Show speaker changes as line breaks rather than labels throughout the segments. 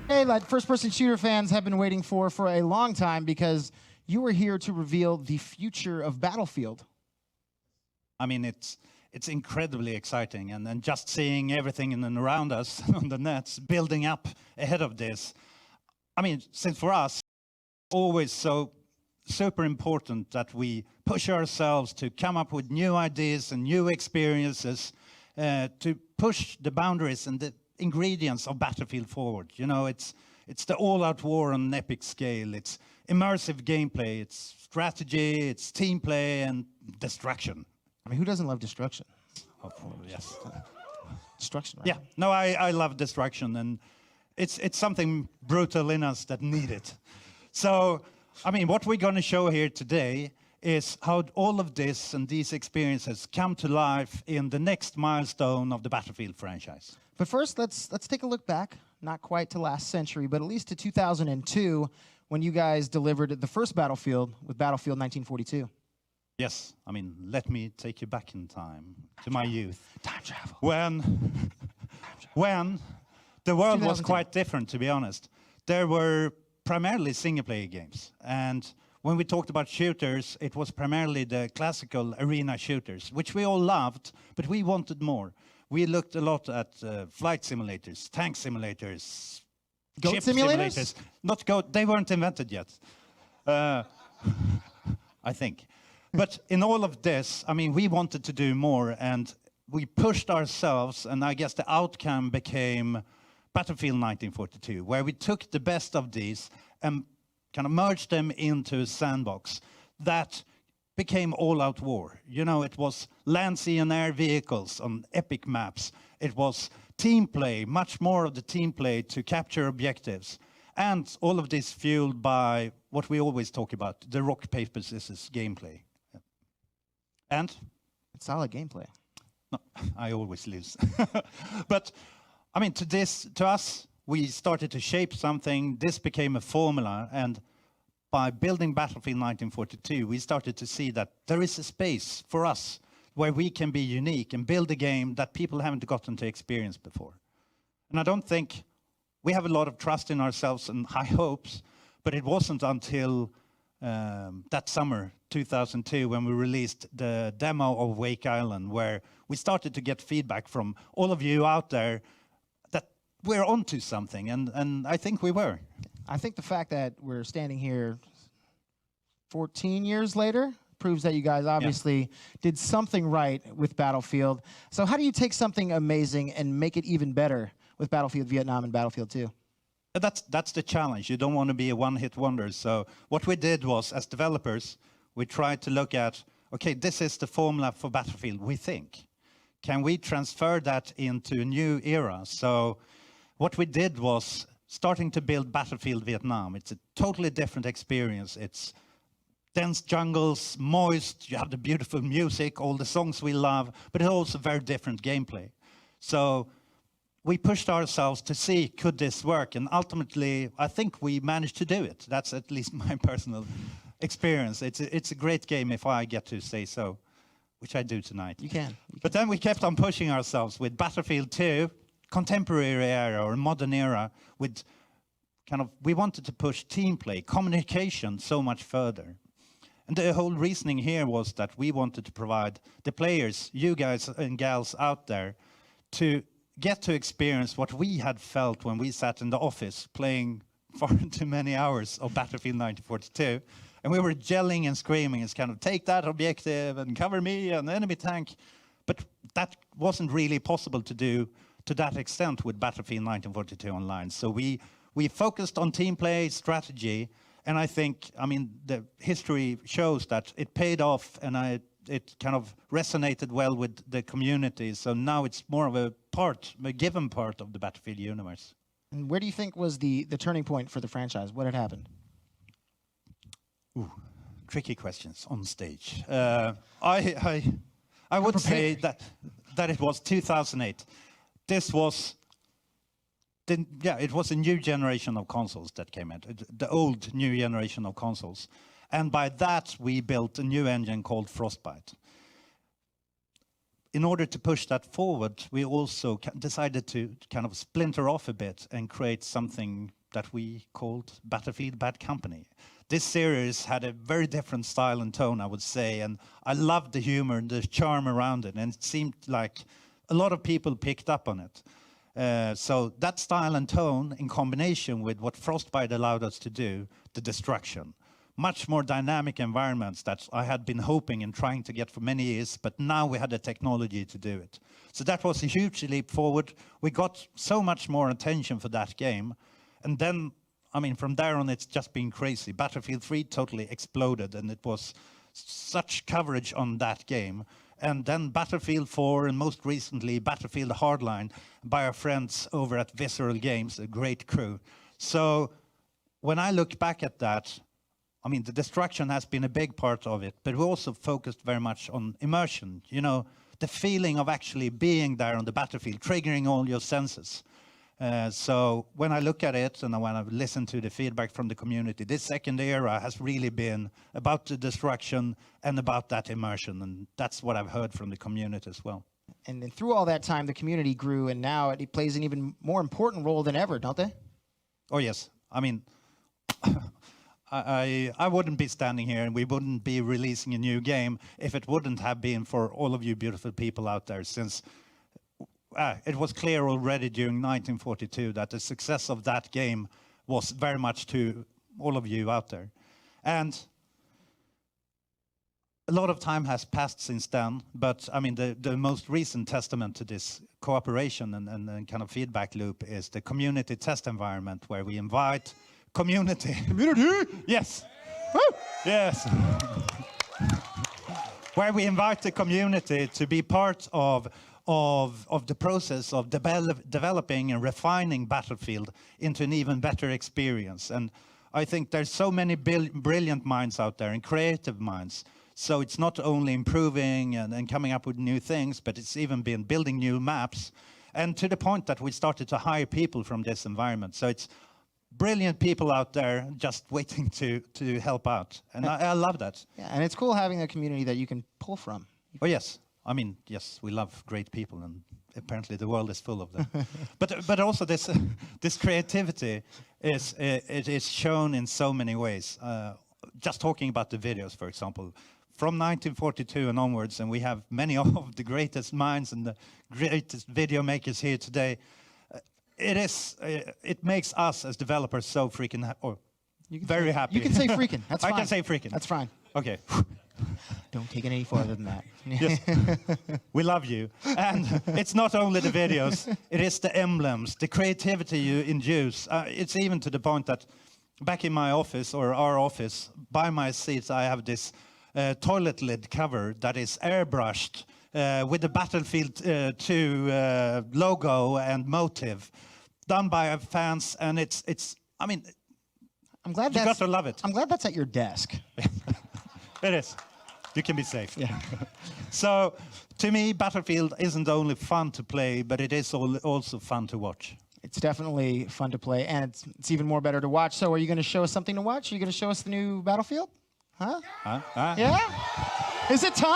Hey, like first-person shooter fans have been waiting for a long time because you were here to reveal the future of Battlefield.
I mean, it's incredibly exciting, and just seeing everything in and around us on the nets building up ahead of this. I mean, since for us, always so super important that we push ourselves to come up with new ideas and new experiences to push the boundaries and the ingredients of Battlefield forward. You know, it's the all-out war on an epic scale. It's immersive gameplay. It's strategy. It's team play and destruction.
I mean, who doesn't love destruction?
Oh, yes.
Destruction, right?
Yeah. No, I love destruction, and it's something brutal in us that need it. So, I mean, what we're going to show here today is how all of this and these experiences come to life in the next milestone of the Battlefield franchise.
But first, let's take a look back, not quite to last century, but at least to 2002, when you guys delivered the first Battlefield with Battlefield 1942.
Yes, I mean, let me take you back in time to my youth.
Time travel.
When the world was quite different, to be honest. There were primarily single-player games, and when we talked about shooters, it was primarily the classical arena shooters, which we all loved, but we wanted more. We looked a lot at flight simulators, tank simulators,
Goat simulators?
Not goat, they weren't invented yet, I think. But in all of this, I mean, we wanted to do more, and we pushed ourselves, and I guess the outcome became Battlefield 1942, where we took the best of these and kind of merged them into a sandbox that became all-out war. You know, it was land, sea, and air vehicles on epic maps. It was team play, much more of the team play to capture objectives. And all of this fueled by what we always talk about, the rock, paper, scissors gameplay. And?
It's solid gameplay.
No, I always lose. But, I mean, to us, we started to shape something. This became a formula, and by building Battlefield 1942, we started to see that there is a space for us where we can be unique and build a game that people haven't gotten to experience before. And I don't think we have a lot of trust in ourselves and high hopes, but it wasn't until that summer, 2002, when we released the demo of Wake Island, where we started to get feedback from all of you out there that we're onto something, and I think we were.
I think the fact that we're standing here 14 years later proves that you guys obviously did something right with Battlefield. So how do you take something amazing and make it even better with Battlefield Vietnam and Battlefield 2?
That's the challenge. You don't want to be a one-hit wonder. So what we did was, as developers, we tried to look at, okay, this is the formula for Battlefield, we think. Can we transfer that into a new era? So what we did was starting to build Battlefield Vietnam. It's a totally different experience. It's dense jungles, moist, you have the beautiful music, all the songs we love, but it's also very different gameplay. So we pushed ourselves to see, could this work? And ultimately, I think we managed to do it. That's at least my personal experience. It's a great game, if I get to say so, which I do tonight.
You can.
But then we kept on pushing ourselves with Battlefield 2, contemporary era or modern era, with kind of, we wanted to push team play, communication so much further. And the whole reasoning here was that we wanted to provide the players, you guys and gals out there, to get to experience what we had felt when we sat in the office playing far too many hours of Battlefield 1942. And we were yelling and screaming. It's kind of, take that objective and cover me and enemy tank. But that wasn't really possible to do to that extent with Battlefield 1942 Online. So we focused on team play, strategy, and I think, I mean, the history shows that it paid off, and it kind of resonated well with the community. So now it's more of a given part of the Battlefield universe.
And where do you think was the turning point for the franchise? What had happened?
Ooh, tricky questions on stage. I would say that it was 2008. This was, it was a new generation of consoles that came out, the old new generation of consoles. And by that, we built a new engine called Frostbite. In order to push that forward, we also decided to kind of splinter off a bit and create something that we called Battlefield Bad Company. This series had a very different style and tone, I would say, and I loved the humor and the charm around it, and it seemed like a lot of people picked up on it. So that style and tone, in combination with what Frostbite allowed us to do, the destruction, much more dynamic environments that I had been hoping and trying to get for many years, but now we had the technology to do it. So that was a huge leap forward. We got so much more attention for that game. And then, I mean, from there on, it's just been crazy. Battlefield 3 totally exploded, and it was such coverage on that game. And then Battlefield 4, and most recently Battlefield Hardline by our friends over at Visceral Games, a great crew. So when I look back at that, I mean, the destruction has been a big part of it, but we also focused very much on immersion, you know, the feeling of actually being there on the battlefield, triggering all your senses. So when I look at it and when I listen to the feedback from the community, this second era has really been about the destruction and about that immersion, and that's what I've heard from the community as well.
And then through all that time, the community grew, and now it plays an even more important role than ever, don't they?
Oh, yes. I mean, I wouldn't be standing here and we wouldn't be releasing a new game if it wouldn't have been for all of you beautiful people out there, since it was clear already during 1942 that the success of that game was very much to all of you out there. And a lot of time has passed since then, but I mean, the most recent testament to this cooperation and kind of feedback loop is the community test environment, where we invite community. Yes. Woo! Yes. Where we invite the community to be part of the process of developing and refining Battlefield into an even better experience. And I think there's so many brilliant minds out there and creative minds. So it's not only improving and coming up with new things, but it's even been building new maps. And to the point that we started to hire people from this environment. So it's brilliant people out there just waiting to help out. And I love that.
Yeah, and it's cool having a community that you can pull from.
Oh, yes. I mean, yes, we love great people, and apparently the world is full of them. but also this creativity is shown in so many ways. Just talking about the videos, for example, from 1942 and onwards, and we have many of the greatest minds and the greatest video makers here today. It makes us as developers so freaking very happy.
You can say freaking. That's fine.
I can say freaking.
That's fine.
Okay.
Don't take it any farther than that.
Yes. We love you. And it's not only the videos, it is the emblems, the creativity you induce. It's even to the point that back in my office, or our office, by my seats, I have this toilet lid cover that is airbrushed with the Battlefield 2 logo and motive, done by our fans, and it's. I mean,
I'm glad
you got to love it.
I'm glad that's at your desk.
It is. You can be safe.
Yeah.
So, to me, Battlefield isn't only fun to play, but it is also fun to watch.
It's definitely fun to play, and it's even more better to watch. So, are you going to show us something to watch? Are you going to show us the new Battlefield? Huh? Yeah? Is it time?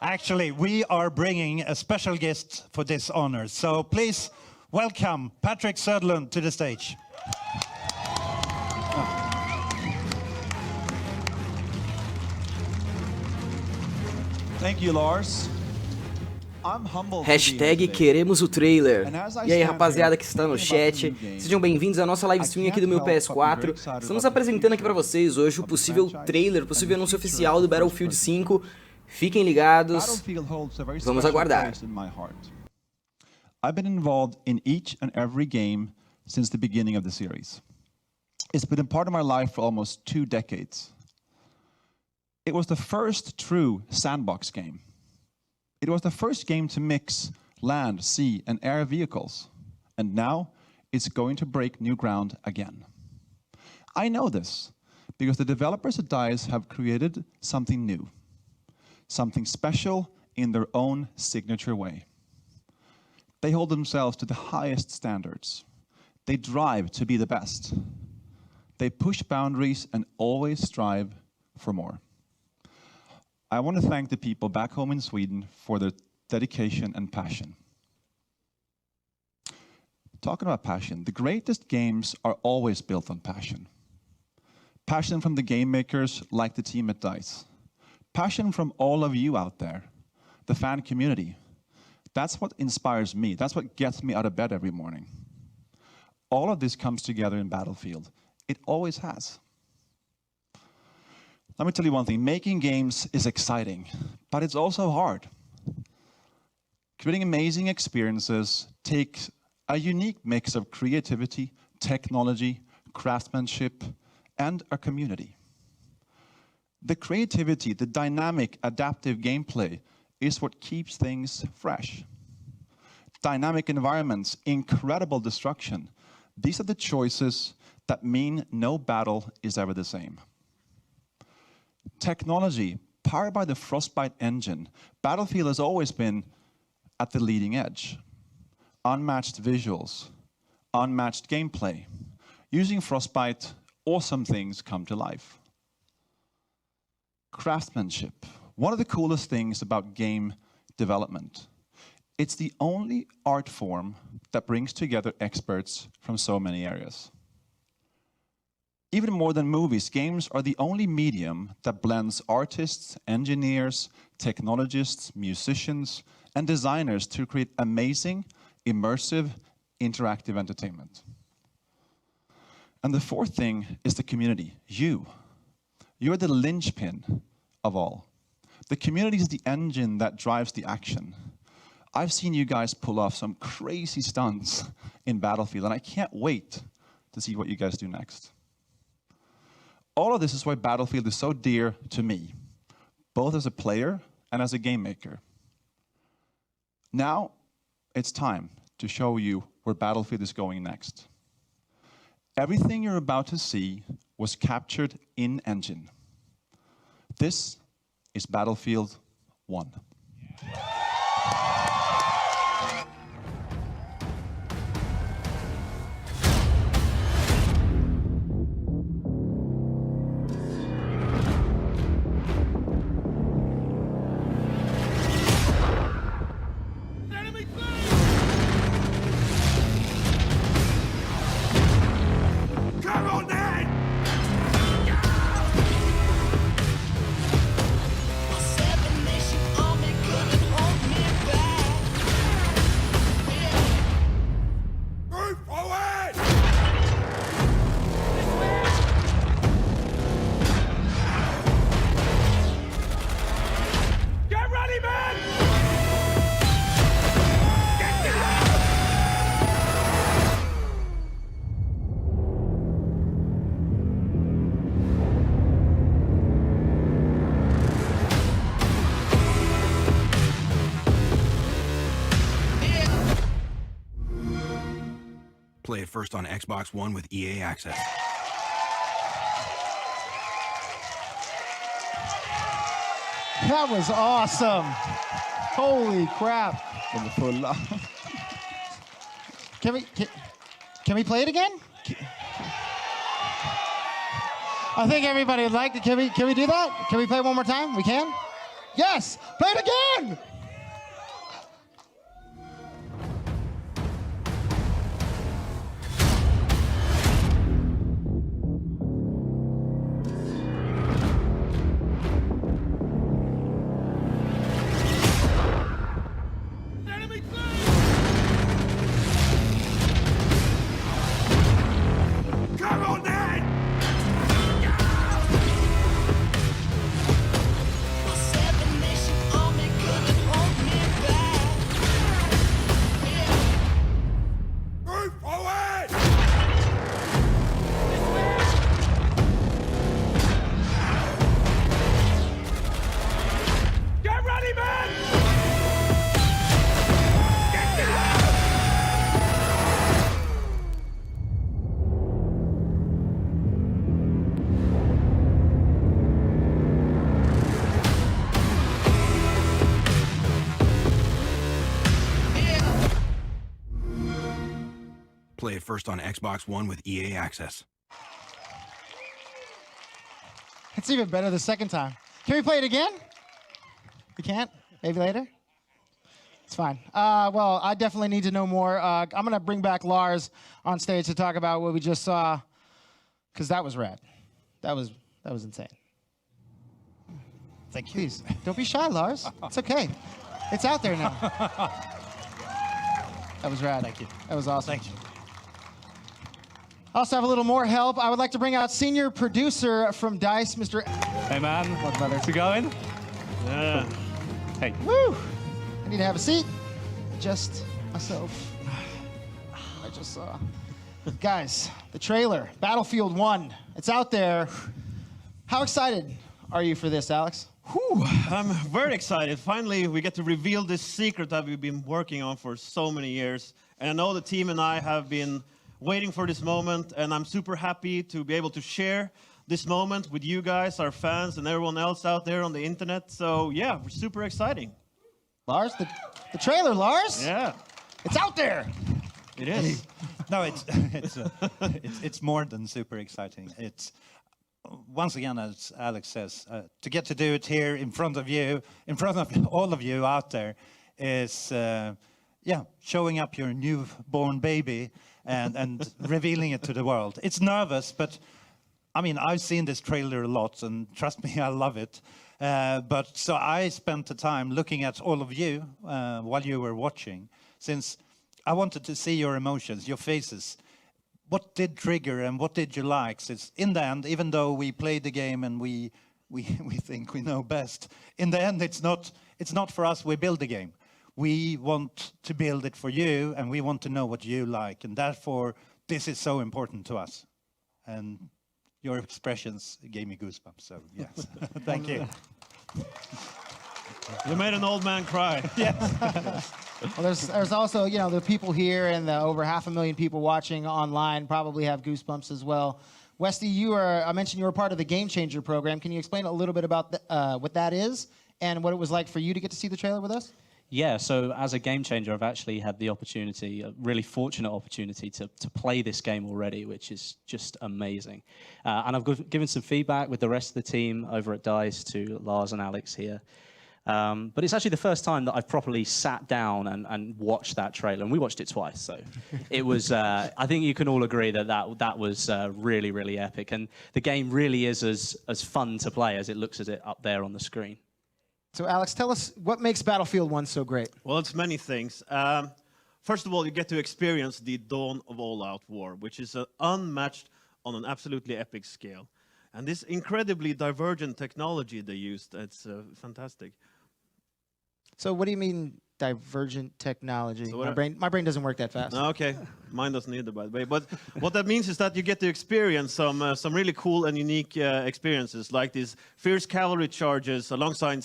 Actually, we are bringing a special guest for this honor. So please welcome Patrick Söderlund to the stage.
Thank you, Lars. I'm humbled
Hashtag queremos o trailer. E aí, rapaziada que está no chat, sejam bem-vindos à nossa livestream aqui do meu PS4. Estamos apresentando aqui pra vocês hoje o possível trailer, possível anúncio oficial do Battlefield 5. Fiquem ligados, vamos aguardar.
I've been involved in each and every game since the beginning of the series. It's been a part of my life for almost 2 decades. It was the first true sandbox game. It was the first game to mix land, sea, and air vehicles. And now it's going to break new ground again. I know this because the developers at DICE have created something new, something special in their own signature way. They hold themselves to the highest standards. They drive to be the best. They push boundaries and always strive for more. I want to thank the people back home in Sweden for their dedication and passion. Talking about passion, the greatest games are always built on passion. Passion from the game makers like the team at DICE. Passion from all of you out there, the fan community. That's what inspires me. That's what gets me out of bed every morning. All of this comes together in Battlefield. It always has. Let me tell you one thing, making games is exciting, but it's also hard. Creating amazing experiences takes a unique mix of creativity, technology, craftsmanship, and a community. The creativity, the dynamic, adaptive gameplay is what keeps things fresh. Dynamic environments, incredible destruction. These are the choices that mean no battle is ever the same. Technology, powered by the Frostbite engine, Battlefield has always been at the leading edge. Unmatched visuals, unmatched gameplay. Using Frostbite, awesome things come to life. Craftsmanship, one of the coolest things about game development. It's the only art form that brings together experts from so many areas. Even more than movies, games are the only medium that blends artists, engineers, technologists, musicians, and designers to create amazing, immersive, interactive entertainment. And the fourth thing is the community, you. You're the linchpin of all. The community is the engine that drives the action. I've seen you guys pull off some crazy stunts in Battlefield, and I can't wait to see what you guys do next. All of this is why Battlefield is so dear to me, both as a player and as a game maker. Now, it's time to show you where Battlefield is going next. Everything you're about to see was captured in engine. This is Battlefield 1.
Play it first on Xbox One with EA Access.
That was awesome. Holy crap. Can we play it again? I think everybody would like to. Can we do that? Can we play it one more time? We can? Yes! Play it again!
Play it first on Xbox One with EA Access.
It's even better the second time. Can we play it again? You can't? Maybe later? It's fine. Well, I definitely need to know more. I'm going to bring back Lars on stage to talk about what we just saw, because that was rad. That was insane.
Thank you.
Please, don't be shy, Lars. It's okay. It's out there now. That was rad.
Thank you.
That was awesome.
Thank you.
I also have a little more help. I would like to bring out senior producer from DICE, Mr.
Hey man,
Welcome, brother.
how's it going? Yeah. Hey.
Woo! I need to have a seat. Just myself. I just saw. Guys, the trailer, Battlefield 1. It's out there. How excited are you for this, Alex?
Whew, I'm very excited. Finally, we get to reveal this secret that we've been working on for so many years. And I know the team and I have been waiting for this moment, and I'm super happy to be able to share this moment with you guys, our fans, and everyone else out there on the internet. So yeah, we're super exciting.
Lars, the trailer, Lars?
Yeah,
It's out there.
it is.
No, it's more than super exciting. It's once again, as Alex says, to get to do it here in front of you, in front of all of you out there, is showing up your newborn baby and revealing it to the world. It's nervous, but I mean, I've seen this trailer a lot, and trust me, I love it. But so I spent the time looking at all of you while you were watching, since I wanted to see your emotions, your faces. What did trigger and what did you like? Since in the end, even though we played the game and we think we know best, in the end, it's not for us. We build the game. We want to build it for you, and we want to know what you like, and therefore this is so important to us. And your expressions gave me goosebumps. So yes, thank you.
You made an old man cry.
Well, there's also, you know, the people here and the over 500,000 people watching online probably have goosebumps as well. Westy, I mentioned you were part of the Game Changer program. Can you explain a little bit about what that is and what it was like for you to get to see the trailer with us?
Yeah, so as a game changer, I've actually had the opportunity, a really fortunate opportunity to play this game already, which is just amazing. And I've given some feedback with the rest of the team over at DICE to Lars and Alex here. But it's actually the first time that I've properly sat down and watched that trailer, and we watched it twice. So it was, I think you can all agree that was really, really epic. And the game really is as fun to play as it looks at it up there on the screen.
So Alex, tell us what makes Battlefield 1 so great.
Well, it's many things. First of all, you get to experience the dawn of all-out war, which is unmatched on an absolutely epic scale. And this incredibly divergent technology they used, it's fantastic.
So what do you mean divergent technology?
So
My brain doesn't work that fast.
No, okay, mine doesn't either, by the way. But what that means is that you get to experience some really cool and unique experiences, like these fierce cavalry charges alongside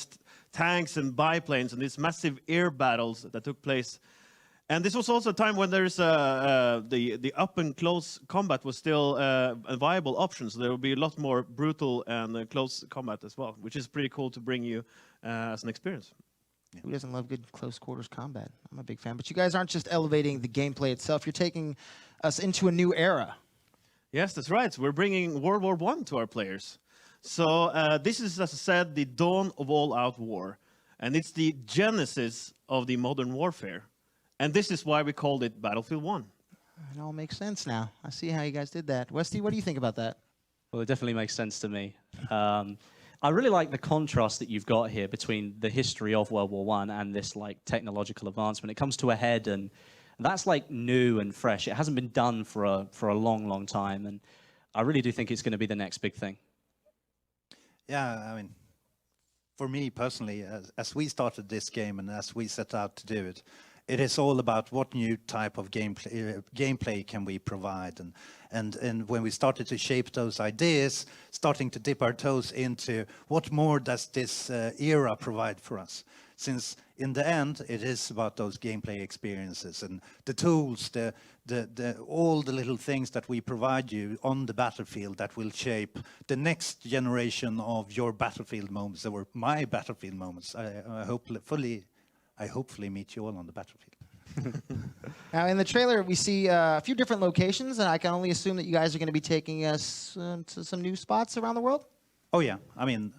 tanks and biplanes and these massive air battles that took place. And this was also a time when there's the up and close combat was still a viable option. So there will be a lot more brutal and close combat as well, which is pretty cool to bring you as an experience.
Who doesn't love good close quarters combat? I'm a big fan. But you guys aren't just elevating the gameplay itself. You're taking us into a new era.
Yes, that's right. We're bringing World War I to our players. So this is, as I said, the dawn of all-out war. And it's the genesis of the modern warfare. And this is why we called it Battlefield 1.
It all makes sense now. I see how you guys did that. Westy, what do you think about that?
Well, it definitely makes sense to me. I really like the contrast that you've got here between the history of World War I and this like technological advancement. It comes to a head, and that's like new and fresh. It hasn't been done for a long, long time, and I really do think it's going to be the next big thing.
Yeah, I mean, for me personally, as we started this game and as we set out to do it, it is all about what new type of gameplay can we provide, and when we started to shape those ideas, starting to dip our toes into what more does this era provide for us. Since in the end, it is about those gameplay experiences and the tools, all the little things that we provide you on the battlefield that will shape the next generation of your battlefield moments, or my battlefield moments. I hopefully meet you all on the battlefield.
Now, in the trailer, we see a few different locations, and I can only assume that you guys are going to be taking us to some new spots around the world?
Oh yeah, I mean,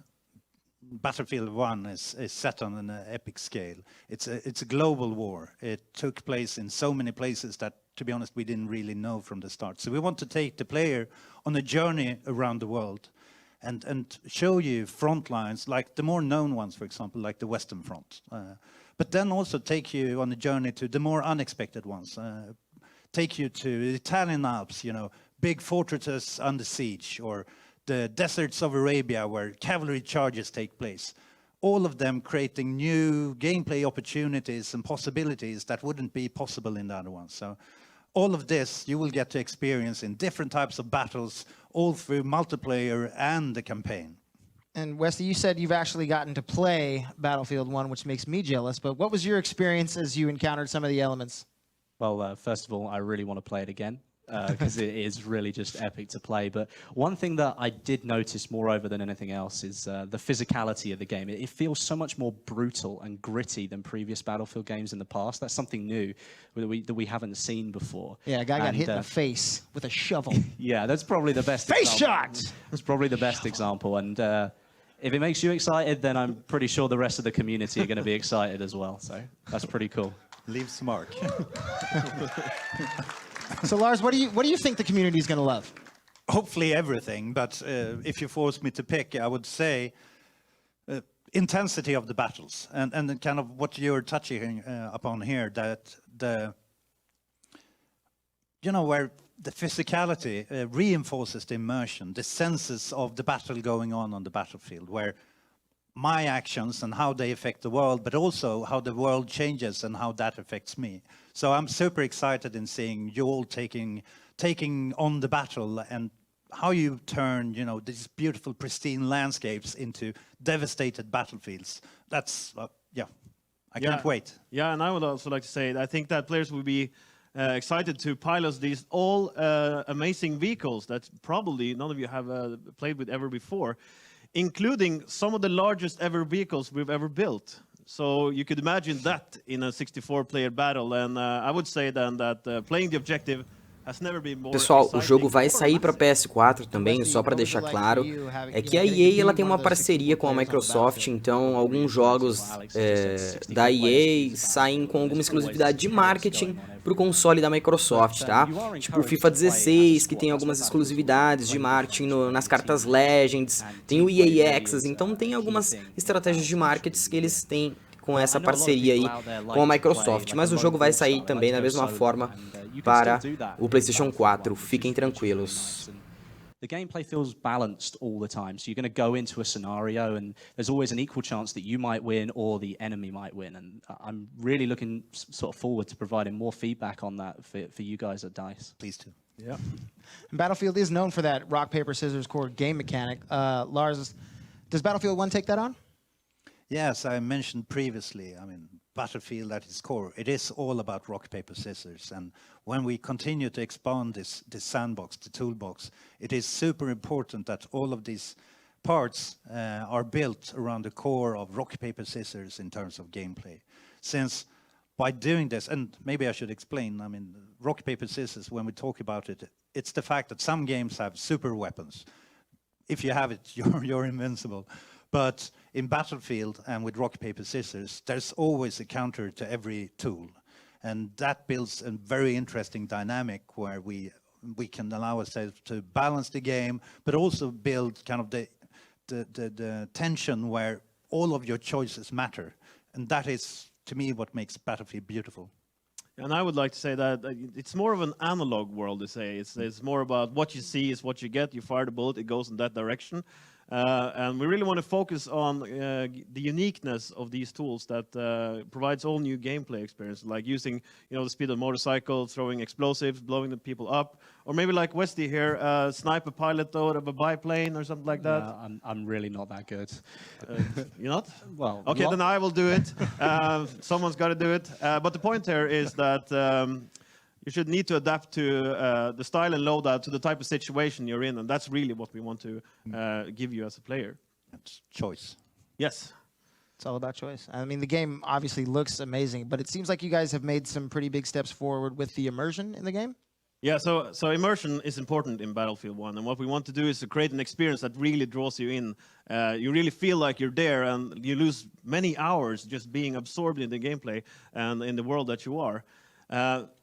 Battlefield 1 is set on an epic scale. It's a global war. It took place in so many places that, to be honest, we didn't really know from the start. So we want to take the player on a journey around the world and show you front lines, like the more known ones, for example, like the Western Front. But then also take you on a journey to the more unexpected ones. Take you to the Italian Alps, you know, big fortresses under siege, or the deserts of Arabia where cavalry charges take place. All of them creating new gameplay opportunities and possibilities that wouldn't be possible in the other ones. So all of this you will get to experience in different types of battles, all through multiplayer and the campaign.
And Westy, you said you've actually gotten to play Battlefield 1, which makes me jealous, but what was your experience as you encountered some of the elements?
Well, first of all, I really want to play it again because it is really just epic to play. But one thing that I did notice moreover than anything else is the physicality of the game. It feels so much more brutal and gritty than previous Battlefield games in the past. That's something new that we haven't seen before.
Yeah, a guy got hit in the face with a shovel.
Yeah, that's probably the best
face
example.
shot!
That's probably the best example. And if it makes you excited, then I'm pretty sure the rest of the community are going to be excited as well. So that's pretty cool.
Leaves mark.
So Lars, what do you think the community is going to love?
Hopefully everything, but if you force me to pick, I would say intensity of the battles and kind of what you're touching upon here, that where the physicality reinforces the immersion, the senses of the battle going on the battlefield, where my actions and how they affect the world, but also how the world changes and how that affects me. So I'm super excited in seeing you all taking on the battle and how you turn, these beautiful, pristine landscapes into devastated battlefields. That's, I can't wait.
Yeah, and I would also like to say, I think that players will be excited to pilot these all amazing vehicles that probably none of you have played with ever before, including some of the largest ever vehicles we've ever built. So you could imagine that in a 64-player battle, and I would say then that playing the objective has never been more
Pessoal, o jogo vai sair para PS4 também, só para deixar claro, é que a EA ela tem uma parceria com a Microsoft, então alguns jogos da EA saem com alguma exclusividade de marketing para o console da Microsoft, tá? Tipo o FIFA 16, que tem algumas exclusividades de marketing nas cartas Legends, tem o EA Access, então tem algumas estratégias de marketing que eles têm com essa parceria aí com a Microsoft, mas o jogo vai sair também da mesma forma para o PlayStation 4, fiquem tranquilos.
The gameplay feels balanced all the time, so you're going to go into a scenario and there's always an equal chance that you might win or the enemy might win, and I'm really looking sort of forward to providing more feedback on that for you guys at DICE.
Please do.
Yeah.
Battlefield is known for that rock, paper, scissors core game mechanic. Lars, does Battlefield 1 take that on?
Yes, I mentioned previously, Battlefield at its core, it is all about rock, paper, scissors. And when we continue to expand this sandbox, the toolbox, it is super important that all of these parts are built around the core of rock, paper, scissors in terms of gameplay. Since by doing this, and maybe I should explain, rock, paper, scissors, when we talk about it, it's the fact that some games have super weapons. If you have it, you're invincible. But in Battlefield and with rock, paper, scissors, there's always a counter to every tool. And that builds a very interesting dynamic where we can allow ourselves to balance the game, but also build kind of the tension where all of your choices matter. And that is, to me, what makes Battlefield beautiful.
And I would like to say that it's more of an analog world, to say. It's more about what you see is what you get. You fire the bullet, it goes in that direction. And we really want to focus on the uniqueness of these tools that provides all new gameplay experiences, like using the speed of a motorcycle, throwing explosives, blowing the people up, or maybe like Westy here, snipe a pilot out of a biplane or something like that.
I'm really not that good.
You're not?
Well,
okay, then I will do it. Someone's got to do it. But the point here is that you should need to adapt to the style and loadout to the type of situation you're in, and that's really what we want to give you as a player.
It's choice.
Yes.
It's all about choice. The game obviously looks amazing, but it seems like you guys have made some pretty big steps forward with the immersion in the game.
Yeah, so immersion is important in Battlefield 1, and what we want to do is to create an experience that really draws you in. You really feel like you're there, and you lose many hours just being absorbed in the gameplay and in the world that you are.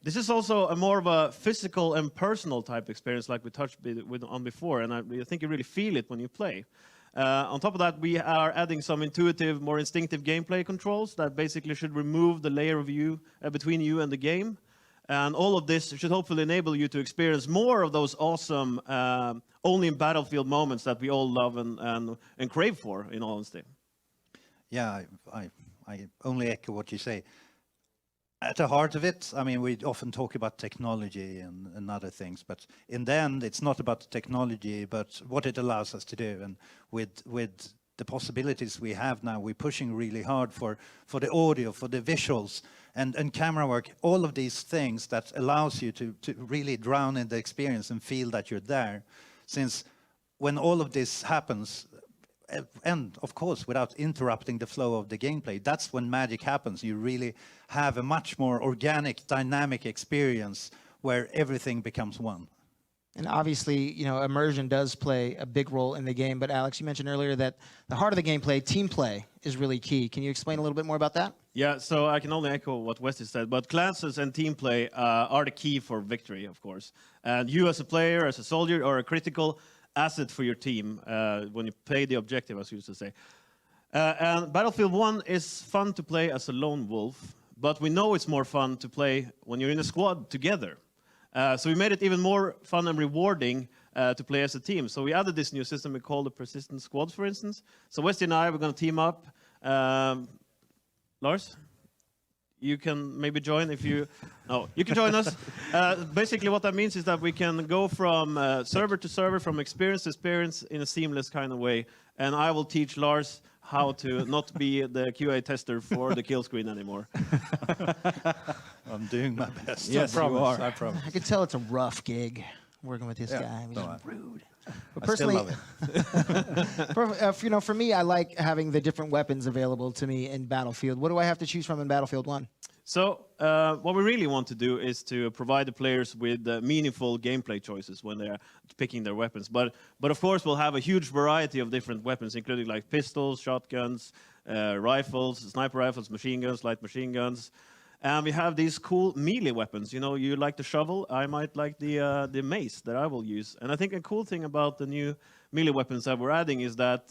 This is also a more of a physical and personal type experience like we touched on before, and I think you really feel it when you play. On top of that, we are adding some intuitive, more instinctive gameplay controls that basically should remove the layer of you between you and the game. And all of this should hopefully enable you to experience more of those awesome, only in Battlefield moments that we all love and crave for, in all honesty.
Yeah, I only echo what you say. At the heart of it, I mean, we often talk about technology and other things, but in the end, it's not about the technology, but what it allows us to do. And with the possibilities we have now, we're pushing really hard for the audio, for the visuals, and camera work, all of these things that allows you to really drown in the experience and feel that you're there. Since when all of this happens, and of course without interrupting the flow of the gameplay, that's when magic happens. You really have a much more organic, dynamic experience where everything becomes one.
And obviously, you know, immersion does play a big role in the game, but Alex, you mentioned earlier that the heart of the gameplay, team play, is really key. Can you explain a little bit more about that?
Yeah, so I can only echo what Wesley said, but classes and team play are the key for victory, of course. And you as a player, as a soldier, are a critical asset for your team when you play the objective, as you used to say. And Battlefield 1 is fun to play as a lone wolf, but we know it's more fun to play when you're in a squad together. So we made it even more fun and rewarding to play as a team. So we added this new system we call the persistent squads, for instance. So Wesley and I, we're going to team up. Lars, you can maybe join if you... No, you can join us. Basically what that means is that we can go from server to server, from experience to experience in a seamless kind of way. And I will teach Lars how to not be the QA tester for the kill screen anymore.
I'm doing my best.
Yes,
you are.
I promise.
I can tell it's a rough gig working with this guy. He's
no,
rude. But
I
personally,
still love it.
you know, for me, I like having the different weapons available to me in Battlefield. What do I have to choose from in Battlefield 1?
So what we really want to do is to provide the players with meaningful gameplay choices when they're picking their weapons. But of course, we'll have a huge variety of different weapons, including like pistols, shotguns, rifles, sniper rifles, machine guns, light machine guns. And we have these cool melee weapons. You know, you like the shovel, I might like the mace that I will use. And I think a cool thing about the new melee weapons that we're adding is that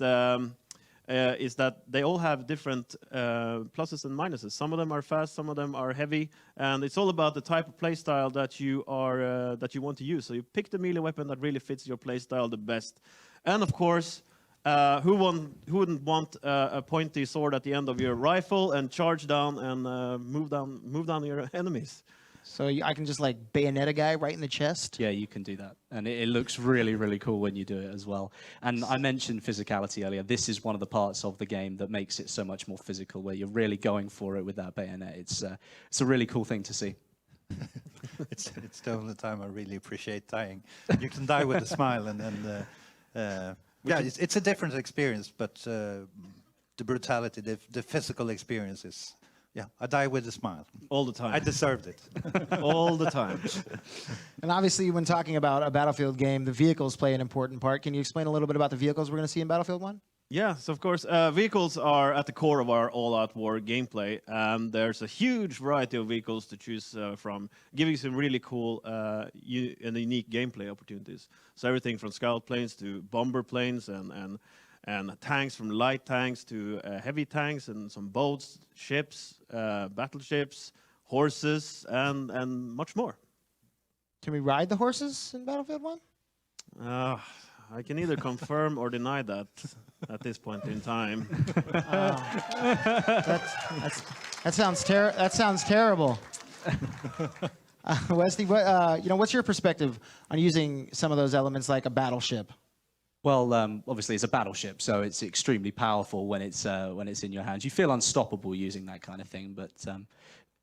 they all have different pluses and minuses. Some of them are fast, some of them are heavy, and it's all about the type of playstyle that you want to use. So you pick the melee weapon that really fits your playstyle the best. And of course, who wouldn't want a pointy sword at the end of your rifle and charge down and move down your enemies?
So I can just like bayonet a guy right in the chest?
Yeah, you can do that. And it looks really, really cool when you do it as well. And I mentioned physicality earlier. This is one of the parts of the game that makes it so much more physical, where you're really going for it with that bayonet. It's a really cool thing to see.
It's the only time I really appreciate dying. You can die with a smile, and yeah, it's a different experience, but the brutality, the physical experience is... Yeah, I die with a smile.
All the time.
I deserved it.
All the time.
And obviously, when talking about a Battlefield game, the vehicles play an important part. Can you explain a little bit about the vehicles we're going to see in Battlefield 1?
Yes, of course. Vehicles are at the core of our all-out war gameplay. There's a huge variety of vehicles to choose from, giving some really cool and unique gameplay opportunities. So everything from scout planes to bomber planes and tanks, from light tanks to heavy tanks, and some boats, ships, battleships, horses, and much more.
Can we ride the horses in Battlefield 1?
I can either confirm or deny that at this point in time.
That sounds terrible. Wesley, what's your perspective on using some of those elements like a battleship?
Well, obviously it's a battleship, so it's extremely powerful when it's in your hands. You feel unstoppable using that kind of thing, but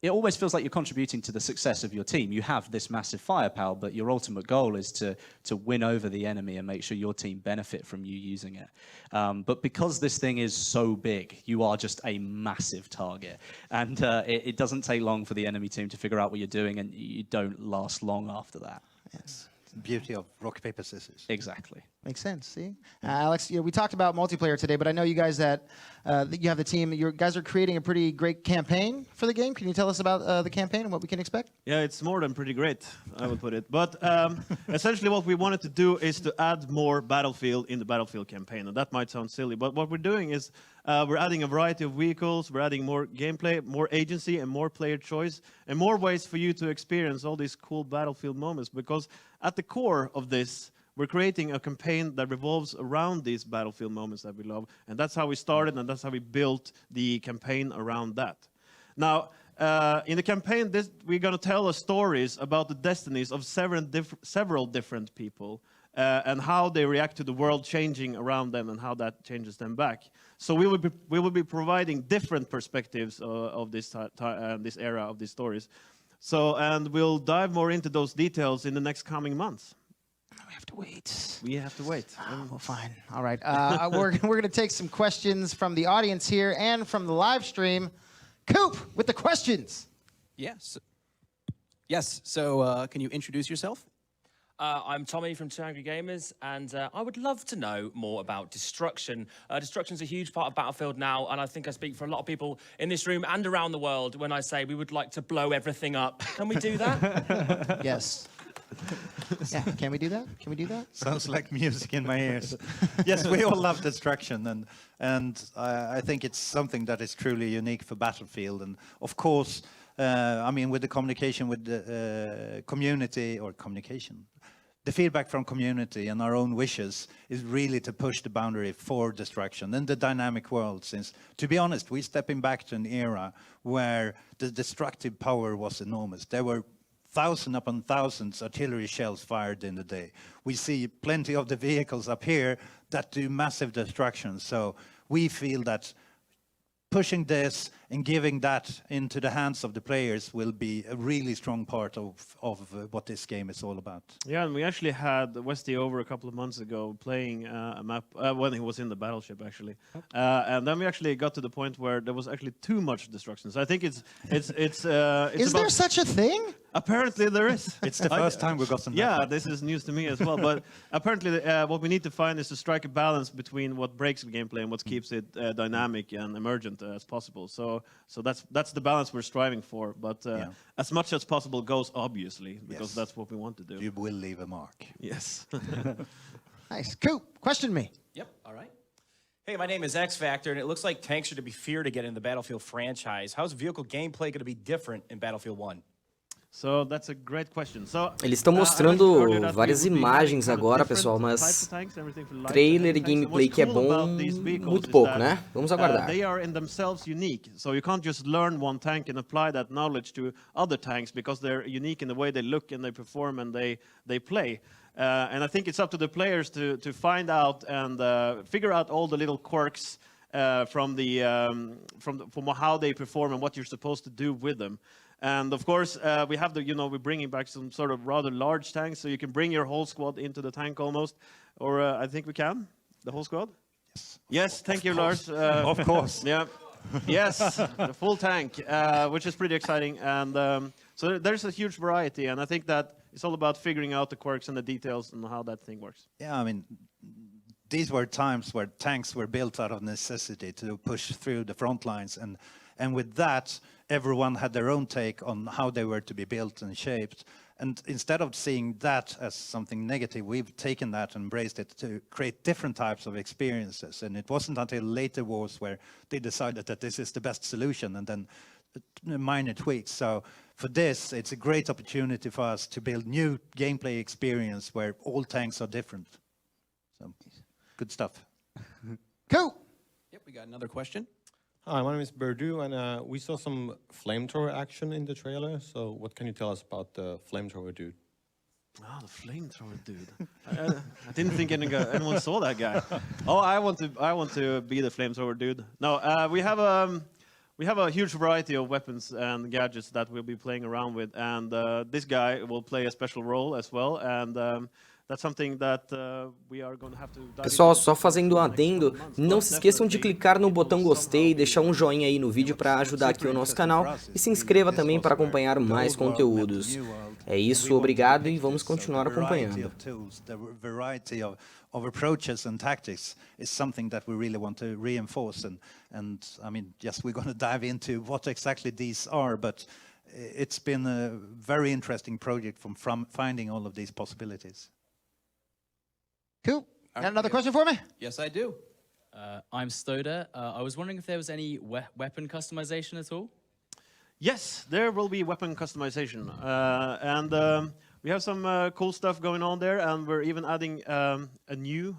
it always feels like you're contributing to the success of your team. You have this massive firepower, but your ultimate goal is to win over the enemy and make sure your team benefit from you using it. But because this thing is so big, you are just a massive target. And it doesn't take long for the enemy team to figure out what you're doing, and you don't last long after that.
It's the beauty of rock, paper, scissors.
Exactly.
Makes sense. See, Alex, we talked about multiplayer today, but I know you guys that you have the team. You guys are creating a pretty great campaign for the game. Can you tell us about the campaign and what we can expect?
Yeah, it's more than pretty great, I would put it. But essentially what we wanted to do is to add more Battlefield in the Battlefield campaign. And that might sound silly, but what we're doing is we're adding a variety of vehicles, we're adding more gameplay, more agency, and more player choice, and more ways for you to experience all these cool Battlefield moments. Because at the core of this, we're creating a campaign that revolves around these Battlefield moments that we love. And that's how we started, and that's how we built the campaign around that. Now, in the campaign, we're going to tell us stories about the destinies of several different people and how they react to the world changing around them and how that changes them back. So we will be providing different perspectives of this era of these stories. So, and we'll dive more into those details in the next coming months.
We have to wait.
We have to wait.
Well, fine. All right. We're going to take some questions from the audience here and from the live stream. Coop, with the questions.
Yes. Yes. So, can you introduce yourself?
I'm Tommy from Two Angry Gamers, and I would love to know more about destruction. Destruction's a huge part of Battlefield now, and I think I speak for a lot of people in this room and around the world when I say we would like to blow everything up. Can we do that?
Yes. Yeah, can we do that? Can we do that?
Sounds like music in my ears. Yes, we all love destruction, and I think it's something that is truly unique for Battlefield. And of course, I mean, with the communication with the community, or communication, the feedback from community and our own wishes is really to push the boundary for destruction in the dynamic world. Since, to be honest, we're stepping back to an era where the destructive power was enormous. There were thousands upon thousands artillery shells fired in the day. We see plenty of the vehicles up here that do massive destruction. So we feel that pushing this and giving that into the hands of the players will be a really strong part of what this game is all about.
Yeah, and we actually had Westy over a couple of months ago playing a map when he was in the battleship, actually. And then we actually got to the point where there was actually too much destruction. So I think it's
Is there such a thing?
Apparently there is.
It's the first time we've gotten that.
Yeah, this is news to me as well. But apparently what we need to find is to strike a balance between what breaks the gameplay and what keeps it dynamic and emergent as possible. So that's the balance we're striving for. But as much as possible goes, obviously, because that's what we want to do.
You will leave a mark.
Yes.
Nice. Coop, question me.
Yep. All right.
Hey, my name is X Factor, and it looks like tanks are to be feared again in the Battlefield franchise. How's vehicle gameplay going to be different in Battlefield 1?
So that's a great question. So,
Eles estão mostrando várias imagens agora, pessoal, mas trailer e gameplay que é bom, muito pouco, né? Vamos aguardar.
They are in themselves unique, so you can't just learn one tank and apply that knowledge to other tanks because they're unique in the way they look and they perform and they play. And I think it's up to the players to find out and figure out all the little quirks from how they perform and what you're supposed to do with them. And of course, we have we're bringing back some sort of rather large tanks, so you can bring your whole squad into the tank almost. Or I think we can, the whole squad?
Yes.
Yes, thank you, Lars.
Of course.
Yeah. Yes, the full tank, which is pretty exciting. And so there's a huge variety, and I think that it's all about figuring out the quirks and the details and how that thing works.
Yeah, I mean, these were times where tanks were built out of necessity to push through the front lines, and with that, everyone had their own take on how they were to be built and shaped. And instead of seeing that as something negative, we've taken that and embraced it to create different types of experiences. And it wasn't until later wars where they decided that this is the best solution, and then minor tweaks. So for this, it's a great opportunity for us to build new gameplay experience where all tanks are different. So good stuff.
Cool.
Yep, we got another question.
Hi, my name is Berdu, and we saw some flamethrower action in the trailer. So what can you tell us about the flamethrower dude?
Oh, the flamethrower dude. I didn't think anyone saw that guy. Oh, I want to be the flamethrower dude. No, we have a huge variety of weapons and gadgets that we'll be playing around with, and this guy will play a special role as well. And that's something that we are going to have to dive
Pessoal, só fazendo um adendo, não se esqueçam de clicar no botão gostei e deixar um joinha aí no vídeo para ajudar aqui o nosso canal, e se inscreva também para acompanhar mais conteúdos. É isso, obrigado e vamos continuar acompanhando.
The variety of approaches and tactics is something that we really want to reinforce. And I mean, yes, we're going to dive into what exactly these are, but it's been a very interesting project from finding all of these possibilities.
Cool. Got another question for me?
Yes, I do.
I'm Stoda. I was wondering if there was any weapon customization at all?
Yes, there will be weapon customization. We have some cool stuff going on there, and we're even adding a new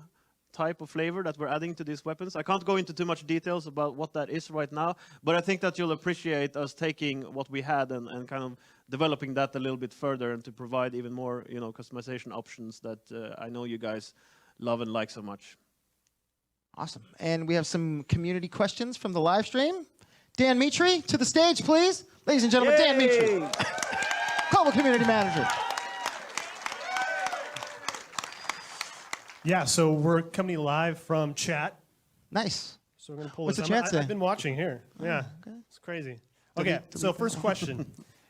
type of flavor that we're adding to these weapons. I can't go into too much details about what that is right now, but I think that you'll appreciate us taking what we had and kind of developing that a little bit further and to provide even more, customization options that I know you guys love and like so much.
Awesome. And we have some community questions from the live stream. Dan Mitri, to the stage, please. Ladies and gentlemen, Dan Mitri, Global Community Manager.
Yeah, so we're coming live from chat.
Nice.
So we're going to pull
What's
this
the chat say?
I've been watching here. Yeah,
okay.
It's crazy. Okay, so first question.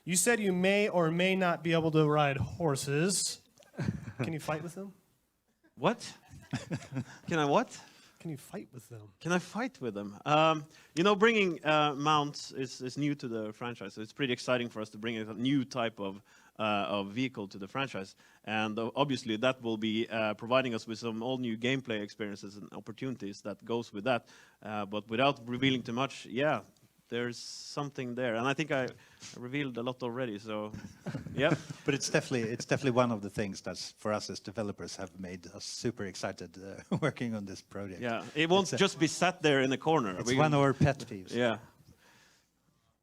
You said you may or may not be able to ride horses. Can you fight with them?
What? Can I what?
Can you fight with them?
Can I fight with them? Bringing mounts is new to the franchise, so it's pretty exciting for us to bring a new type of vehicle to the franchise. And obviously that will be providing us with some all new gameplay experiences and opportunities that goes with that. But without revealing too much, yeah, there's something there. And I think I revealed a lot already, so yeah.
But it's definitely one of the things that for us as developers have made us super excited working on this project.
Yeah, it won't just be sat there in the corner.
It's one of our pet peeves.
Yeah.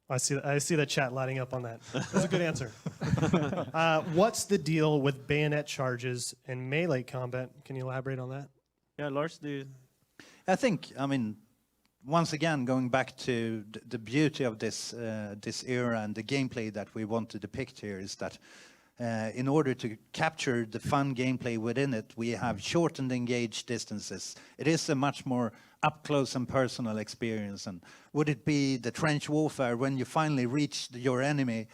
I see the chat lighting up on that. That's a good answer. What's the deal with bayonet charges and melee combat? Can you elaborate on that?
Yeah, Lars,
I mean, once again, going back to the beauty of this era and the gameplay that we want to depict here is that in order to capture the fun gameplay within it, we have shortened engaged distances. It is a much more up-close and personal experience. And would it be the trench warfare when you finally reach your enemy?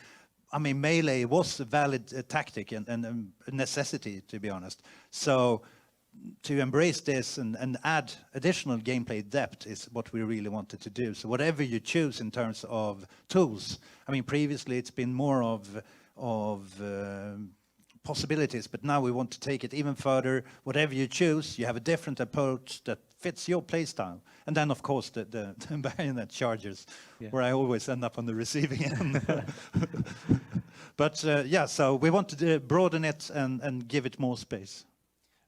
I mean, melee was a valid tactic and a necessity, to be honest. So to embrace this and add additional gameplay depth is what we really wanted to do. So whatever you choose in terms of tools, I mean, previously it's been more of possibilities, but now we want to take it even further. Whatever you choose, you have a different approach that fits your playstyle. And then, of course, the bayonet charges, where I always end up on the receiving end. But yeah, so we want to broaden it and give it more space.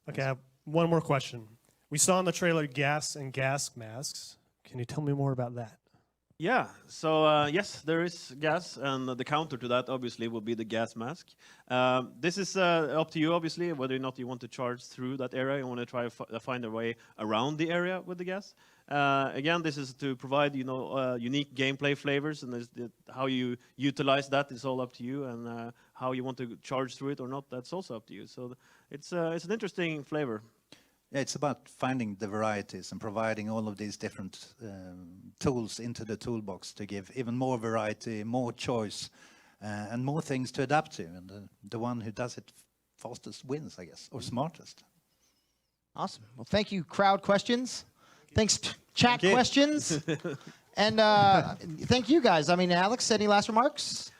Okay, I have one more question. We saw in the trailer gas and gas masks. Can you tell me more about that?
Yeah, so yes, there is gas, and the counter to that obviously will be the gas mask. This is up to you, obviously, whether or not you want to charge through that area. You want to try to find a way around the area with the gas. Again, this is to provide, unique gameplay flavors, and how you utilize that is all up to you, and how you want to charge through it or not, that's also up to you. So it's an interesting flavor.
Yeah, it's about finding the varieties and providing all of these different tools into the toolbox to give even more variety, more choice, and more things to adapt to. And the one who does it fastest wins, I guess, or smartest.
Awesome. Well, thank you, crowd questions. Thanks, chat questions. And thank you, guys. I mean, Alex, any last remarks?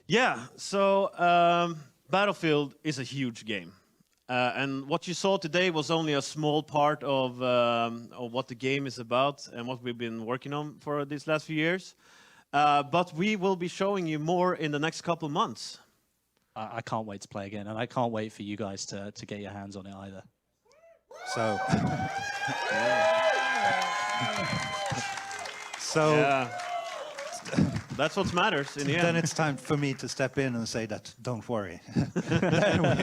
Yeah, so Battlefield is a huge game. And what you saw today was only a small part of what the game is about and what we've been working on for these last few years. But we will be showing you more in the next couple of months.
I can't wait to play again, and I can't wait for you guys to get your hands on it either.
So, so
that's what matters in the end.
Then it's time for me to step in and say that, don't worry.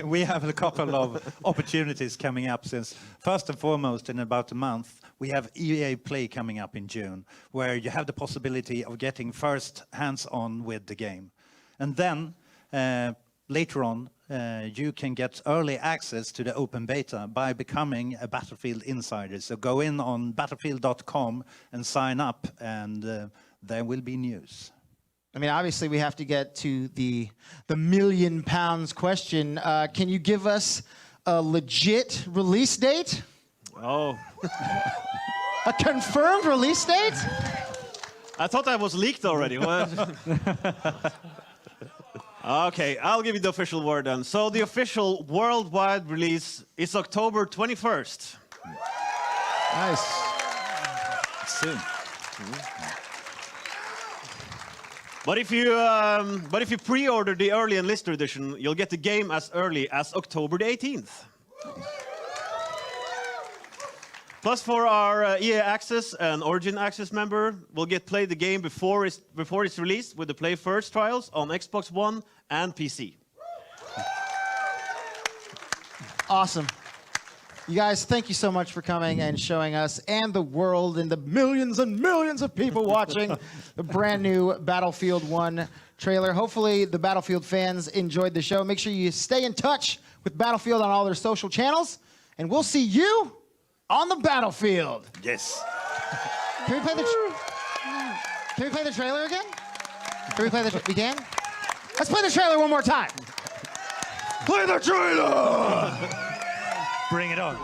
We have a couple of opportunities coming up since, first and foremost, in about a month, we have EA Play coming up in June, where you have the possibility of getting first hands-on with the game. And then, later on, you can get early access to the open beta by becoming a Battlefield insider. So go in on battlefield.com and sign up, and there will be news.
I mean, obviously, we have to get to the million pounds question. Can you give us a legit release date?
Oh.
A confirmed release date?
I thought that was leaked already. What? Okay, I'll give you the official word then. So the official worldwide release is October 21st.
Nice.
Soon.
But if you pre-order the early enlister edition, you'll get the game as early as October the 18th. Plus, for our EA Access and Origin Access member, we'll get play the game before it's released with the Play First trials on Xbox One and PC.
Awesome. You guys, thank you so much for coming and showing us and the world and the millions and millions of people watching the brand new Battlefield 1 trailer. Hopefully, the Battlefield fans enjoyed the show. Make sure you stay in touch with Battlefield on all their social channels, and we'll see you on the battlefield.
Yes.
Can we play the trailer again? We can? Let's play the trailer one more time. Play the trailer!
Bring it on.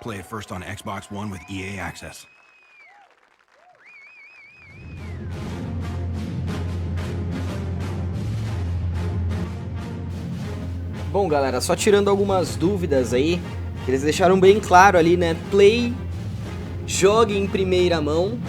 Play it first on Xbox One with EA Access.
Bom, galera, só tirando algumas dúvidas aí, que eles deixaram bem claro ali, né? Play, jogue em primeira mão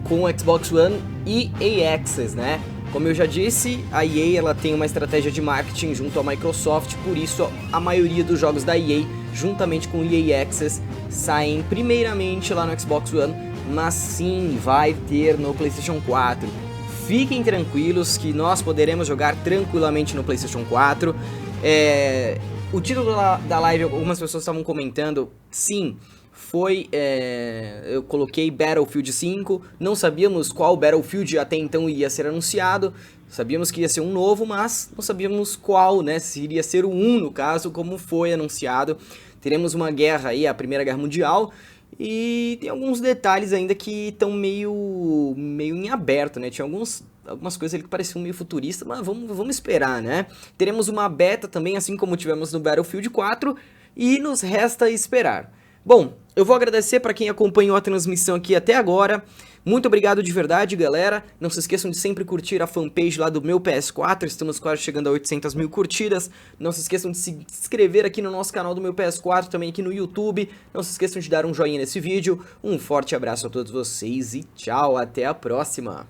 com o Xbox One e EA Access, né? Como eu já disse, a EA ela tem uma estratégia de marketing junto à Microsoft, por isso a maioria dos jogos da EA, juntamente com o EA Access, saem primeiramente lá no Xbox One, mas sim vai ter no PlayStation 4. Fiquem tranquilos que nós poderemos jogar tranquilamente no PlayStation 4. O título da live, algumas pessoas estavam comentando, sim, eu coloquei Battlefield 5, não sabíamos qual Battlefield até então iria ser anunciado, sabíamos que ia ser um novo, mas não sabíamos qual, né, se iria ser o 1 no caso, como foi anunciado. Teremos uma guerra aí, a Primeira Guerra Mundial, e tem alguns detalhes ainda que estão meio em aberto, né, tinha algumas coisas ali que pareciam meio futuristas, mas vamos esperar, né. Teremos uma beta também, assim como tivemos no Battlefield 4, e nos resta esperar. Bom, eu vou agradecer para quem acompanhou a transmissão aqui até agora. Muito obrigado de verdade, galera. Não se esqueçam de sempre curtir a fanpage lá do meu PS4. Estamos quase chegando a 800 mil curtidas. Não se esqueçam de se inscrever aqui no nosso canal do meu PS4, também aqui no YouTube. Não se esqueçam de dar um joinha nesse vídeo. Um forte abraço a todos vocês e tchau, até a próxima.